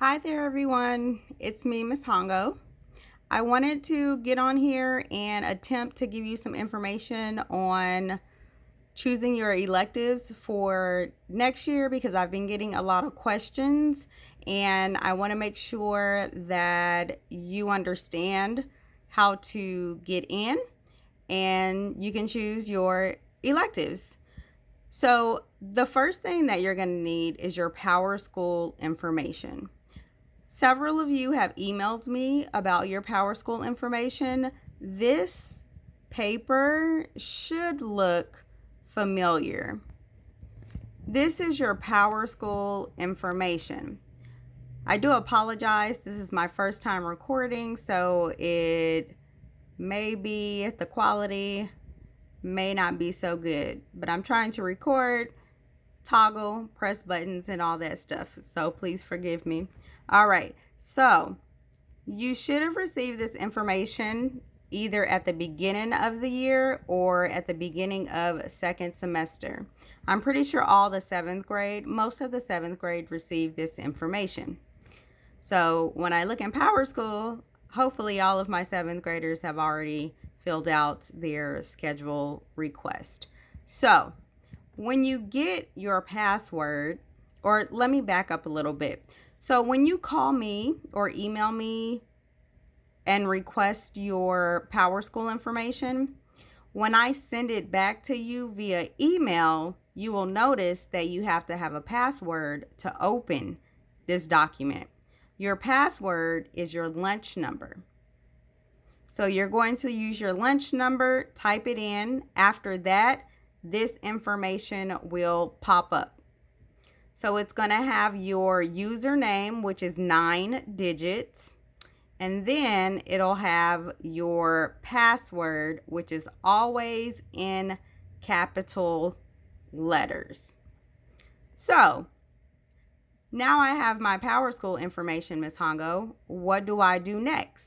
Hi there, everyone. It's me, Miss Hongo. I wanted to get on here and attempt to give you some information on choosing your electives for next year because I've been getting a lot of questions and I want to make sure that you understand how to get in and you can choose your electives. So, the first thing that you're going to need is your Power School information. Several of you have emailed me about your Power School information. This paper should look familiar. This is your Power School information. I do apologize. This is my first time recording, so it may be the quality may not be so good, but I'm trying to record, toggle, press buttons, and all that stuff. So please forgive me. All right. So you should have received this information either at the beginning of the year or at the beginning of second semester. I'm pretty sure all the most of the seventh grade received this information. So when I look in Power School, hopefully all of my seventh graders have already filled out their schedule request. So when you get your password, or let me back up a little bit. So when you call me or email me and request your Power School information, when I send it back to you via email, you will notice that you have to have a password to open this document. Your password is your lunch number. So you're going to use your lunch number, type it in. After that, this information will pop up. So it's going to have your username, which is 9 digits, and then it'll have your password, which is always in capital letters. So now I have my Power School information, Miss Hongo. What do I do next?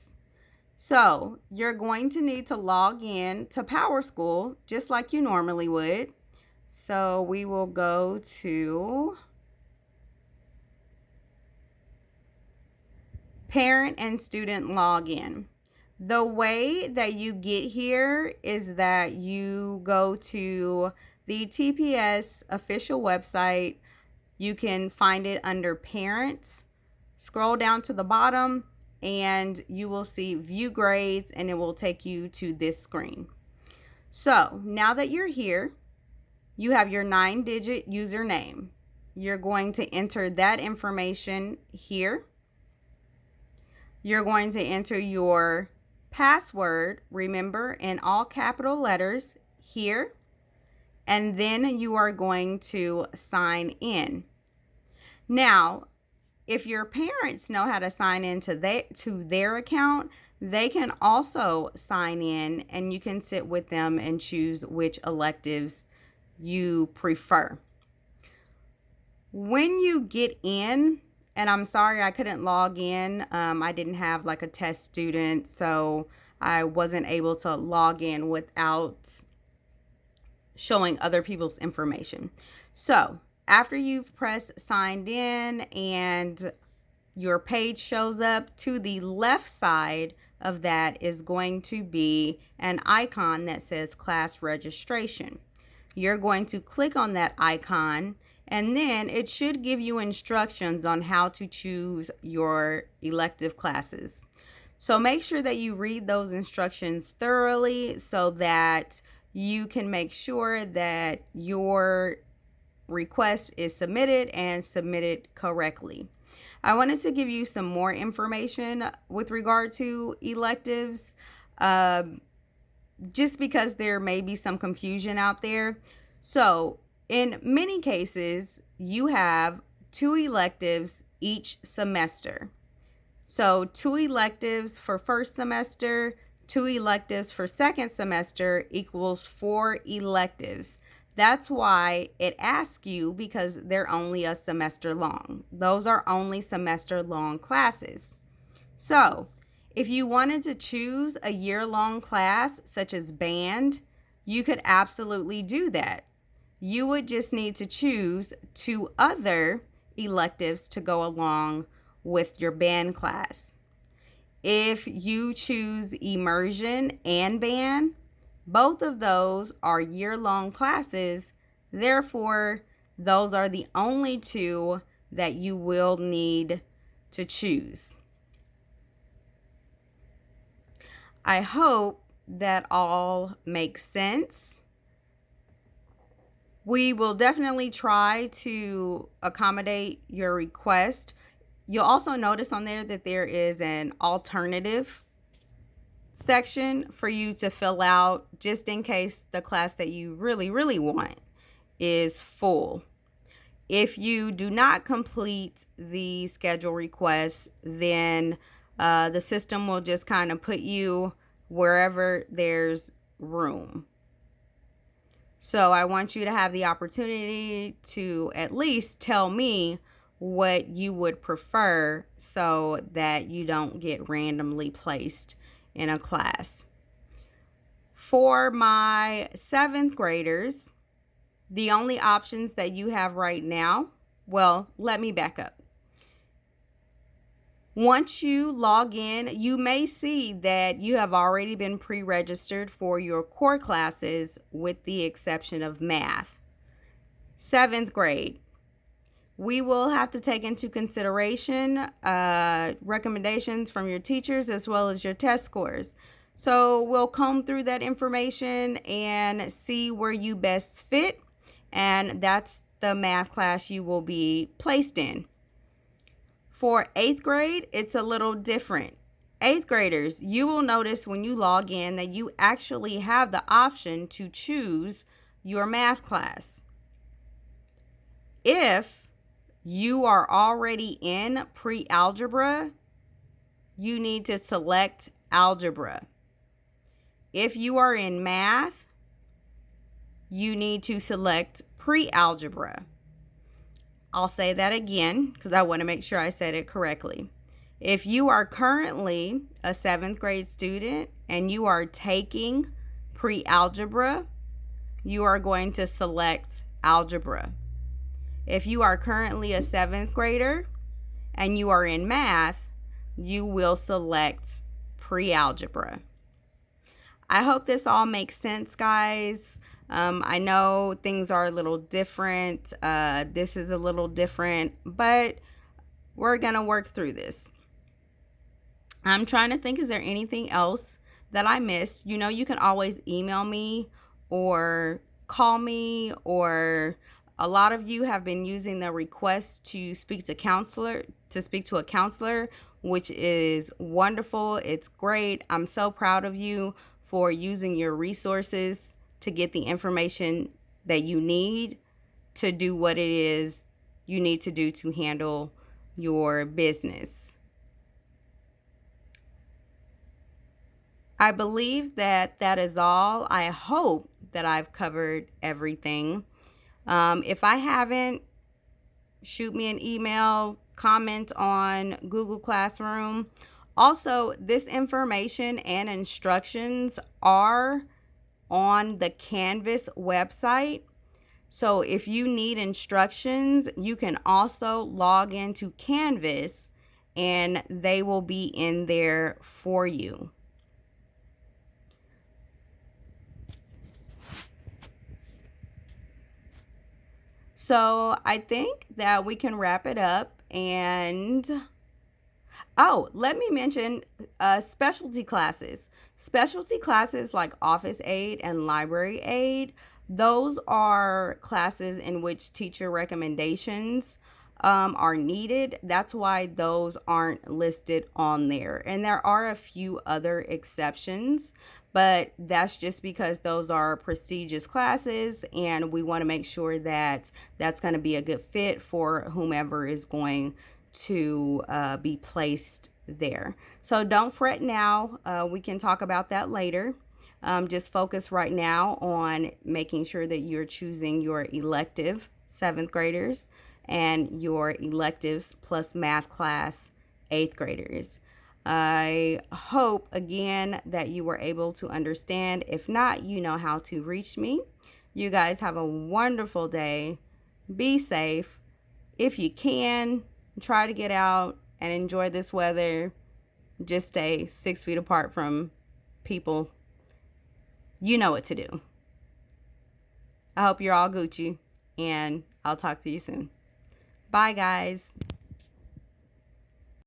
So you're going to need to log in to Power School just like you normally would. So we will go to Parent and Student Login. The way that you get here is that you go to the TPS official website. You can find it under Parents. Scroll down to the bottom and you will see View Grades and it will take you to this screen. So now that you're here, you have your 9-digit username. You're going to enter that information here. You're going to enter your password, remember, in all capital letters here. And then you are going to sign in. Now, if your parents know how to sign into their account, they can also sign in and you can sit with them and choose which electives you prefer. When you get in, and I'm sorry I couldn't log in, I didn't have like a test student, so I wasn't able to log in without showing other people's information. So after you've pressed signed in and your page shows up, to the left side of that is going to be an icon that says class registration. You're going to click on that icon and then it should give you instructions on how to choose your elective classes. So make sure that you read those instructions thoroughly so that you can make sure that your request is submitted and submitted correctly. I wanted to give you some more information with regard to electives, just because there may be some confusion out there. So in many cases, you have 2 electives each semester. So 2 electives for first semester, 2 electives for second semester equals 4 electives. That's why it asks you, because they're only a semester long. Those are only semester long classes. So if you wanted to choose a year-long class such as band, you could absolutely do that. You would just need to choose 2 other electives to go along with your band class. If you choose immersion and band, both of those are year-long classes. Therefore, those are the only two that you will need to choose. I hope that all makes sense. We will definitely try to accommodate your request. You'll also notice on there that there is an alternative section for you to fill out just in case the class that you really want is full. If you do not complete the schedule request, then the system will just kind of put you wherever there's room. So I want you to have the opportunity to at least tell me what you would prefer so that you don't get randomly placed in a class. For my 7th graders, the only options that you have right now, well, let me back up. Once you log in, you may see that you have already been pre-registered for your core classes with the exception of math. 7th grade. We will have to take into consideration recommendations from your teachers as well as your test scores. So we'll comb through that information and see where you best fit, and that's the math class you will be placed in. For 8th grade, it's a little different. 8th graders, you will notice when you log in that you actually have the option to choose your math class. If you are already in pre-algebra, you need to select algebra. If you are in math, you need to select pre-algebra. I'll say that again because I want to make sure I said it correctly. If you are currently a 7th grade student and you are taking pre-algebra, you are going to select algebra. If you are currently a 7th grader and you are in math, you will select pre-algebra. I hope this all makes sense, guys. I know things are a little different. This is a little different, but we're going to work through this. I'm trying to think, is there anything else that I missed? You know, you can always email me or call me, or a lot of you have been using the request to speak to a counselor, which is wonderful. It's great. I'm so proud of you for using your resources to get the information that you need to do what it is you need to do to handle your business. I believe that that is all. I hope that I've covered everything. If I haven't, shoot me an email, comment on Google Classroom. Also, this information and instructions are on the Canvas website. So if you need instructions, you can also log into Canvas and they will be in there for you. So I think that we can wrap it up, and let me mention specialty classes. Specialty classes like office aid and library aid, those are classes in which teacher recommendations are needed. That's why those aren't listed on there. And there are a few other exceptions, but that's just because those are prestigious classes and we want to make sure that that's going to be a good fit for whomever is going to be placed there. So don't fret now. We can talk about that later. Just focus right now on making sure that you're choosing your elective 7th graders and your electives plus math class 8th graders. I hope again that you were able to understand. If not, you know how to reach me. You guys have a wonderful day. Be safe. If you can, try to get out and enjoy this weather. Just stay 6 feet apart from people. You know what to do. I hope you're all Gucci, and I'll talk to you soon. Bye, guys.